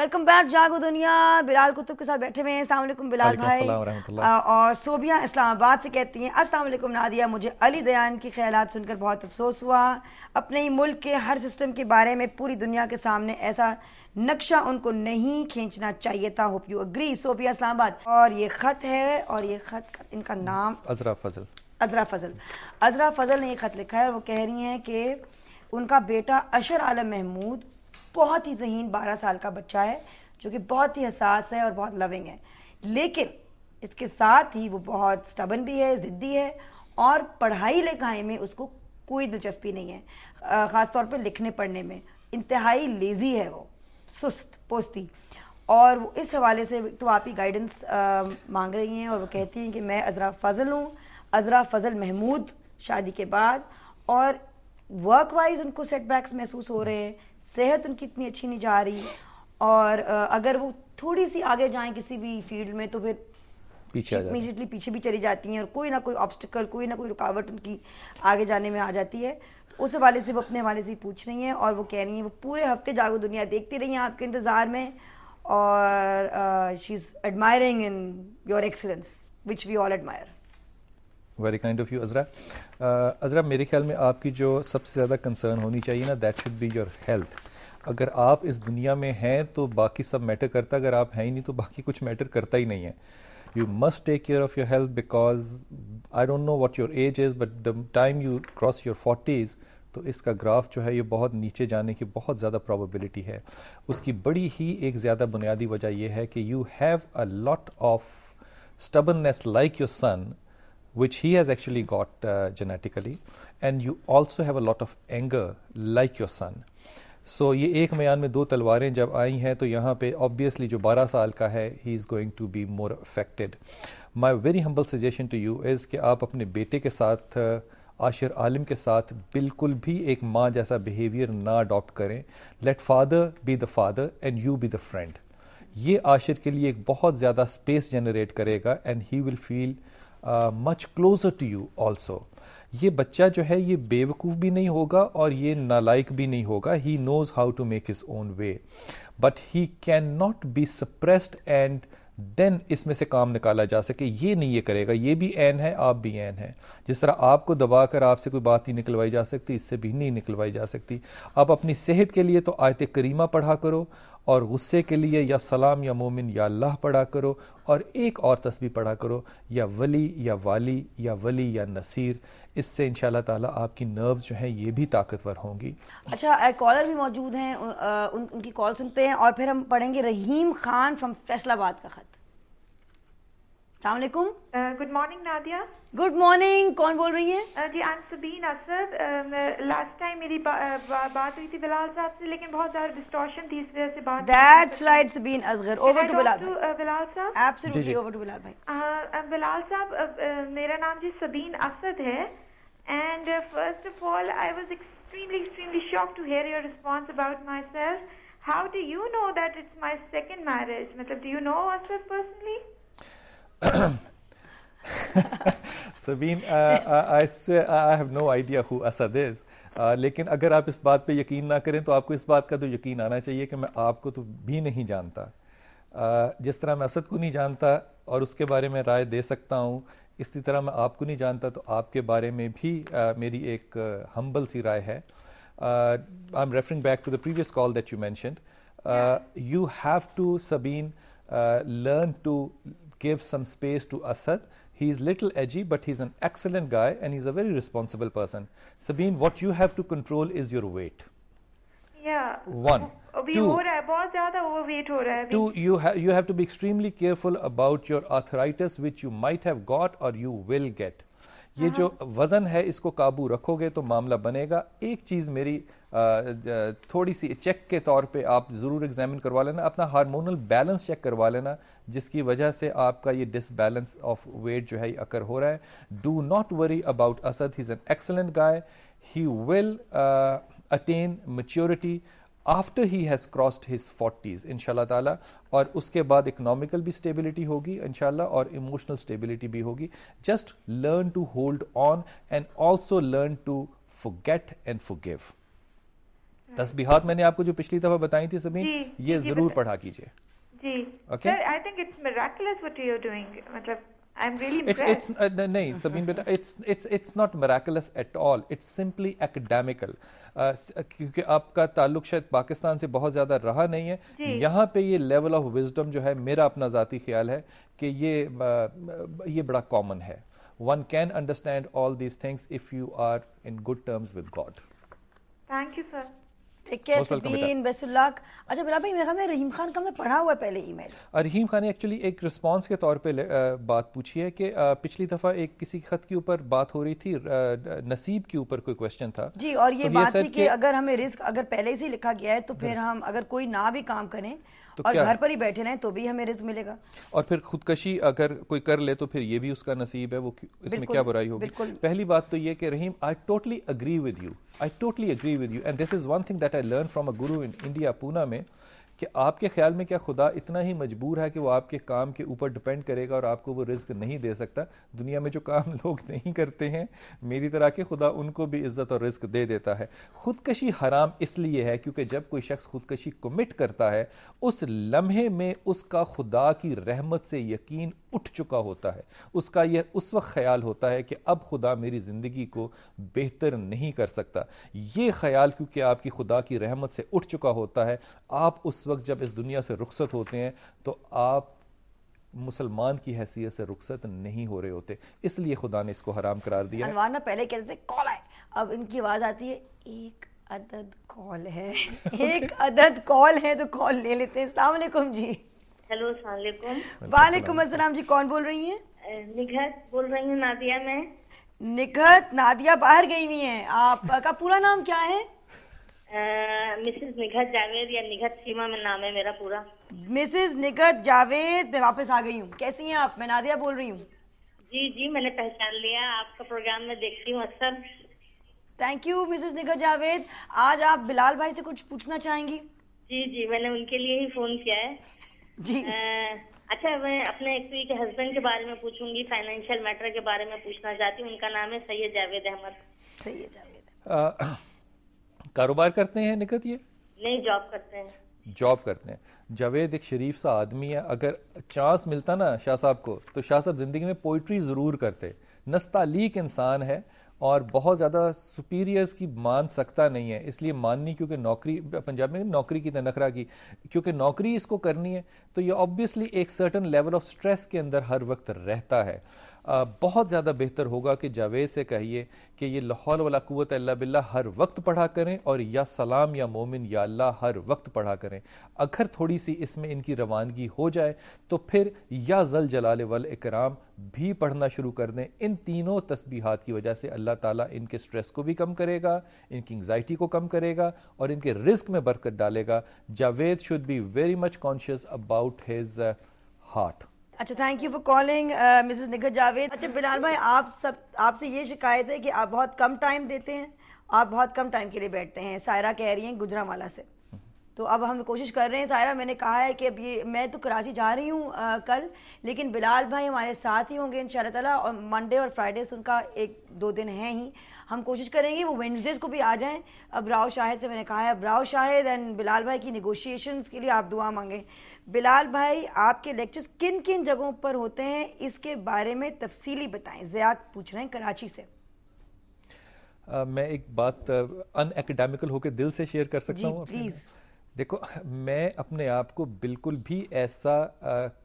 Welcome back جاگو دنیا. بلال کتب کے ساتھ بیٹھے ہوئے ہیں. السلام علیکم بلال بھائی. اور صوبیہ اسلام آباد سے کہتی ہیں السلام علیکم نادیہ, مجھے علی دیان کے خیالات سن کر بہت افسوس ہوا. اپنے ہی ملک کے ہر سسٹم کے بارے میں پوری دنیا کے سامنے ایسا نقشہ ان کو نہیں کھینچنا چاہیے تھا. Hope you agree. Sobia Islamabad. اور یہ خط ہے, اور یہ خط ان کا نام عذرا فضل نے یہ خط لکھا ہے. اور وہ کہہ رہی ہیں کہ ان کا بیٹا اشر عالم محمود بہت ہی ذہین 12 سال کا بچہ ہے جو کہ بہت ہی حساس ہے اور بہت لونگ ہے, لیکن اس کے ساتھ ہی وہ بہت سٹبن بھی ہے, ضدی ہے, اور پڑھائی لکھائی میں اس کو کوئی دلچسپی نہیں ہے, خاص طور پہ لکھنے پڑھنے میں انتہائی لیزی ہے, وہ سست پوستی. اور وہ اس حوالے سے تو آپ ہی گائیڈنس مانگ رہی ہیں, اور وہ کہتی ہیں کہ میں عذرا فضل ہوں, عذرا فضل محمود شادی کے بعد, اور ورک وائز ان کو سیٹ بیکس محسوس ہو رہے ہیں, صحت ان کی اتنی اچھی نہیں جا رہی, اور اگر وہ تھوڑی سی آگے جائیں کسی بھی فیلڈ میں تو پھر امیڈیٹلی پیچھے بھی چلی جاتی ہیں, اور کوئی نہ کوئی آبسٹیکل, کوئی نہ کوئی رکاوٹ ان کی آگے جانے میں آ جاتی ہے. تو اس حوالے سے وہ اپنے حوالے سے پوچھ رہی ہیں, اور وہ کہہ رہی ہیں وہ پورے ہفتے جاگو دنیا دیکھتی رہی ہیں آپ کے انتظار میں, اور she is admiring in your excellence which we all admire. Very kind of you Azra. Azra میرے خیال میں آپ کی جو سب سے زیادہ کنسرن ہونی چاہیے نا, that should be your health. اگر آپ اس دنیا میں ہیں تو باقی سب میٹر کرتا, اگر آپ ہیں ہی نہیں تو باقی کچھ میٹر کرتا ہی نہیں ہے. You must take care of your health, because I don't know what your age is, but the time you cross your 40s تو اس کا گراف جو ہے یہ بہت نیچے جانے کی بہت زیادہ پرابیبلٹی ہے. اس کی بڑی ہی ایک زیادہ بنیادی وجہ یہ ہے کہ you have a lot of stubbornness like your son, which he has actually got genetically, and you also have a lot of anger like your son. So یہ ایک میان میں دو تلواریں جب آئی ہیں تو یہاں پہ obviously جو 12 سال کا ہے he is going to be more affected. My very humble suggestion to you is کہ آپ اپنے بیٹے کے ساتھ عاشر عالم کے ساتھ بالکل بھی ایک ماں جیسا بیہیویئر نہ اڈاپٹ کریں. Let father be the father and you be the friend. یہ عاشر کے لیے ایک بہت زیادہ اسپیس جنریٹ کرے گا, and he will feel much closer to you also. یہ بچہ جو ہے یہ بے وقوف بھی نہیں ہوگا اور یہ نالائق بھی نہیں ہوگا. He knows how to make his own way, but he cannot be suppressed and دین اس میں سے کام نکالا جا سکے. یہ نہیں یہ کرے گا, یہ بھی عین ہے, آپ بھی عین ہیں. جس طرح آپ کو دبا کر آپ سے کوئی بات نہیں نکلوائی جا سکتی, اس سے بھی نہیں نکلوائی جا سکتی. آپ اپنی صحت کے لیے تو آیت کریمہ پڑھا کرو, اور غصے کے لیے یا سلام یا مومن یا اللہ پڑھا کرو, اور ایک اور تسبیح پڑھا کرو, یا ولی یا والی یا ولی یا نصیر. اس سے انشاءاللہ تعالیٰ آپ کی نروز جو ہیں یہ بھی طاقتور ہوں گی. اچھا, ایک کالر بھی موجود ہیں, ان کی کال سنتے ہیں, اور پھر ہم پڑھیں گے رحیم خان فرام فیصل آباد کا خط. السلام علیکم. Good morning Nadia. Good morning, کون بول رہی ہیں؟ جی I am Sabeen Asad. Last time میری بات ہوئی تھی بلال صاحب سے, لیکن بہت زیادہ ڈسٹورشن تھی, اس وجہ سے بات. That's right Sabeen Asghar. Over to Bilal sahab. Absolutely over to بلال بھائی. بلال صاحب, میرا نام جی سبین اسد ہے, and first of all I was extremely shocked to hear your response about myself. How do you know that it's my second marriage? مطلب do you know Asad personally? Sabeen, I have no idea who Asad is. لیکن اگر آپ اس بات پہ یقین نہ کریں تو آپ کو اس بات کا تو یقین آنا چاہیے کہ میں آپ کو تو بھی نہیں جانتا. جس طرح میں اسد کو نہیں جانتا اور اس کے بارے میں رائے دے سکتا ہوں, اسی طرح میں آپ کو نہیں جانتا تو آپ کے بارے میں بھی میری ایک ہمبل سی رائے ہے. I'm referring back to the previous call that you mentioned. You have to, Sabeen, learn to give some space to Asad. He's little edgy, but he's an excellent guy and he's a very responsible person. Sabeen, what you have to control is your weight. Yeah. One. Two, بہت زیادہ overweight ہو رہا ہے. Two, you have to be extremely careful about your arthritis which you might have got or you will get. یہ جو وزن ہے اس کو قابو رکھو گے تو معاملہ بنے گا. ایک چیز میری تھوڑی سی چیک کے طور پہ آپ ضرور ایگزامن کروا لینا, اپنا ہارمونل بیلنس چیک کروا لینا, جس کی وجہ سے آپ کا یہ ڈس بیلنس آف ویٹ جو ہے یہ اکر ہو رہا ہے. Do not worry about Asad, he is an excellent guy. He will attain maturity after he has crossed his 40s انشاءاللہ تعالی, اور اس کے بعد اکنامیکل بھی اسٹیبلٹی ہوگی انشاءاللہ, اور ایموشنل اسٹیبلٹی بھی ہوگی. Just learn to hold on and also learn to forget and forgive. تسبیحات میں نے آپ کو جو پچھلی دفعہ بتائی تھی سبین, یہ ضرور پڑھا کیجئے. جی Okay. Sir, I think it's miraculous what you're doing. مطلب I'm really impressed. نہیں سبین بیٹا, it's not miraculous at all. It's simply academical. کیونکہ آپ کا تعلق شاید پاکستان سے بہت زیادہ رہا نہیں ہے, یہاں پہ یہ لیول آف وزڈم جو ہے, میرا اپنا ذاتی خیال ہے کہ یہ بڑا کامن ہے. One can understand all these things if you are in good terms with God. Thank you, sir. Sabeen best of luck. اچھا بلال بھائی, میرا رحیم خان کا ہم نے پڑھا ہوا ہے پہلے ای میل. رحیم خان نے ایکچولی ایک رسپانس کے طور پہ بات پوچھی ہے کہ پچھلی دفعہ ایک کسی خط کے اوپر بات ہو رہی تھی, نصیب کے اوپر کوئی کوشچن تھا جی, اور یہ بات تھی کہ اگر ہمیں رزق اگر پہلے سے لکھا گیا ہے تو پھر ہم اگر کوئی نہ بھی کام کریں اور گھر پر ہی بیٹھے رہیں تو بھی ہمیں رزق ملے گا, اور پھر خودکشی اگر کوئی کر لے تو پھر یہ بھی اس کا نصیب ہے, وہ اس میں کیا برائی ہوگی. پہلی بات تو یہ کہ رحیم, I totally agree with you and this is one thing that I learned from a guru in India, Pune میں, کہ آپ کے خیال میں کیا خدا اتنا ہی مجبور ہے کہ وہ آپ کے کام کے اوپر ڈپینڈ کرے گا اور آپ کو وہ رزق نہیں دے سکتا. دنیا میں جو کام لوگ نہیں کرتے ہیں میری طرح کے, خدا ان کو بھی عزت اور رزق دے دیتا ہے. خودکشی حرام اس لیے ہے کیونکہ جب کوئی شخص خودکشی کمٹ کرتا ہے اس لمحے میں اس کا خدا کی رحمت سے یقین اٹھ چکا ہوتا ہے. اس کا یہ اس وقت خیال ہوتا ہے کہ اب خدا میری زندگی کو بہتر نہیں کر سکتا. یہ خیال کیونکہ آپ کی خدا کی رحمت سے اٹھ چکا ہوتا ہے, آپ اس وقت جب اس دنیا سے رخصت ہوتے ہیں تو آپ مسلمان کی حیثیت سے رخصت نہیں ہو رہے ہوتے, اس لیے خدا نے اس کو حرام قرار دیا ہے. انوار نا پہلے کہتے تھے کال آئے, اب ان کی آواز آتی ہے ایک عدد کال ہے, ایک عدد کال ہے تو کال لے لیتے ہیں. السلام علیکم جی. ہیلو السلام علیکم. وعلیکم السلام جی, کون بول رہی ہیں؟ نگہت بول رہی ہوں, نادیہ میں. نگہت, نادیہ باہر گئی ہوئی ہیں. آپ کا پورا نام کیا ہے؟ مسز نگہت جاوید یا نگہت سیما میں نام ہے میرا پورا. مسز نگہت جاوید, میں واپس آ گئی ہوں. کیسی ہیں آپ؟ میں نادیہ بول رہی ہوں. جی میں نے پہچان لیا, آپ کا پروگرام میں دیکھتی ہوں اکثر. Thank you Mrs Nighat Javed. آج آپ بلال بھائی سے کچھ پوچھنا چاہیں گی؟ جی میں نے ان کے لیے ہی فون کیا ہے. جی اچھا, میں اپنے ایکچولی کے ہسبینڈ کے بارے میں پوچھوں گی, فائنینشیل میٹر کے بارے میں پوچھنا چاہتی ہوں. ان کا نام ہے سید جاوید احمد. سید جاوید کاروبار کرتے ہیں نگہت؟ یہ نہیں, جاب کرتے ہیں. جاب کرتے ہیں. جاوید ایک شریف سا آدمی ہے. اگر چانس ملتا نا شاہ صاحب کو تو شاہ صاحب زندگی میں پوئٹری ضرور کرتے. نستعلیق انسان ہے اور بہت زیادہ سپیریئرز کی مان سکتا نہیں ہے, اس لیے ماننی, کیونکہ نوکری, پنجاب میں نوکری کی نخرہ کی, کیونکہ نوکری اس کو کرنی ہے تو یہ آبویسلی ایک سرٹن لیول آف سٹریس کے اندر ہر وقت رہتا ہے. بہت زیادہ بہتر ہوگا کہ جاوید سے کہیے کہ یہ لا حول ولا قوت الا باللہ ہر وقت پڑھا کریں, اور یا سلام یا مومن یا اللہ ہر وقت پڑھا کریں. اگر تھوڑی سی اس میں ان کی روانگی ہو جائے تو پھر یا ذل جلال والاکرام بھی پڑھنا شروع کر دیں. ان تینوں تسبیحات کی وجہ سے اللہ تعالیٰ ان کے سٹریس کو بھی کم کرے گا, ان کی انگزائٹی کو کم کرے گا اور ان کے رزق میں برکت ڈالے گا. Javed should be very much conscious about his heart. اچھا, thank you for calling Mrs Nighat Javed. اچھا بلال بھائی, آپ سے یہ شکایت ہے کہ آپ بہت کم ٹائم دیتے ہیں, آپ بہت کم ٹائم کے لیے بیٹھتے ہیں. سائرہ کہہ رہی ہیں گجرانوالہ سے, تو اب ہم کوشش کر رہے ہیں. سائرہ, میں نے کہا ہے کہ اب یہ میں تو کراچی جا رہی ہوں کل, لیکن بلال بھائی ہمارے ساتھ ہی ہوں گے انشاءاللہ تعالیٰ, اور منڈے اور فرائیڈے ان کا 1-2 دن ہیں ہی. ہم کوشش کریں گے وہ وینسڈیز کو بھی آ جائیں. اب راؤ شاہد سے میں نے کہا ہے, اب راؤ شاہد اینڈ بلال بھائی کی نیگوشیشنز کے لیے آپ دعا مانگیں. بلال بھائی, آپ کے لیکچرز کن کن جگہوں پر ہوتے ہیں, اس کے بارے میں تفصیلی بتائیں. زیاد پوچھ رہے ہیں کراچی سے. میں ایک بات ان ایکڈیمکل ہو کے دل سے شیئر کر سکتا ہوں؟ پلیز. دیکھو, میں اپنے آپ کو بالکل بھی ایسا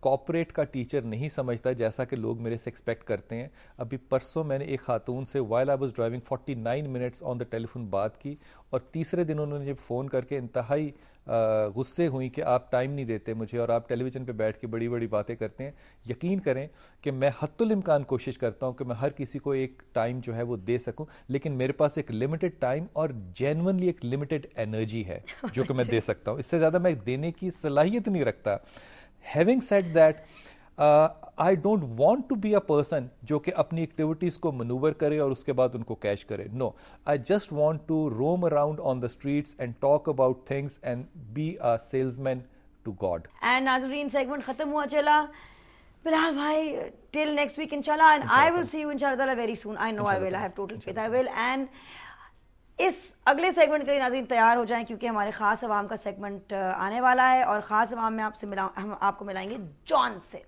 کارپوریٹ کا ٹیچر نہیں سمجھتا جیسا کہ لوگ میرے سے ایکسپیکٹ کرتے ہیں. ابھی پرسوں میں نے ایک خاتون سے while I was driving 49 minutes on the telephone بات کی, اور تیسرے دن انہوں نے جب فون کر کے انتہائی غصے ہوئی کہ آپ ٹائم نہیں دیتے مجھے اور آپ ٹیلی ویژن پہ بیٹھ کے بڑی بڑی باتیں کرتے ہیں. یقین کریں کہ میں حتی الامکان کوشش کرتا ہوں کہ میں ہر کسی کو ایک ٹائم جو ہے وہ دے سکوں, لیکن میرے پاس ایک لمیٹڈ ٹائم اور جینونلی ایک لمیٹڈ انرجی ہے جو کہ میں دے سکتا ہوں. اس سے زیادہ میں دینے کی صلاحیت نہیں رکھتا. Having said that, I don't want to be a person جو کہ اپنی ایکٹیویٹیز کو منور کرے اور اس کے بعد ان کو کیش کرے. No, I just want to roam around on the streets and talk about things and be a salesman to God. And ناظرین, سیگمنٹ ختم ہوا چلا. بلال بھائی, till next week inshallah, and I will see you inshallah very soon. I know I will. I have total faith I will. And اس اگلے segment کے لیے ناظرین تیار ہو جائیں، کیونکہ ہمارے خاص عوام کا سیگمنٹ آنے والا ہے، اور خاص عوام میں ہم آپ کو ملائیں گے جان سے.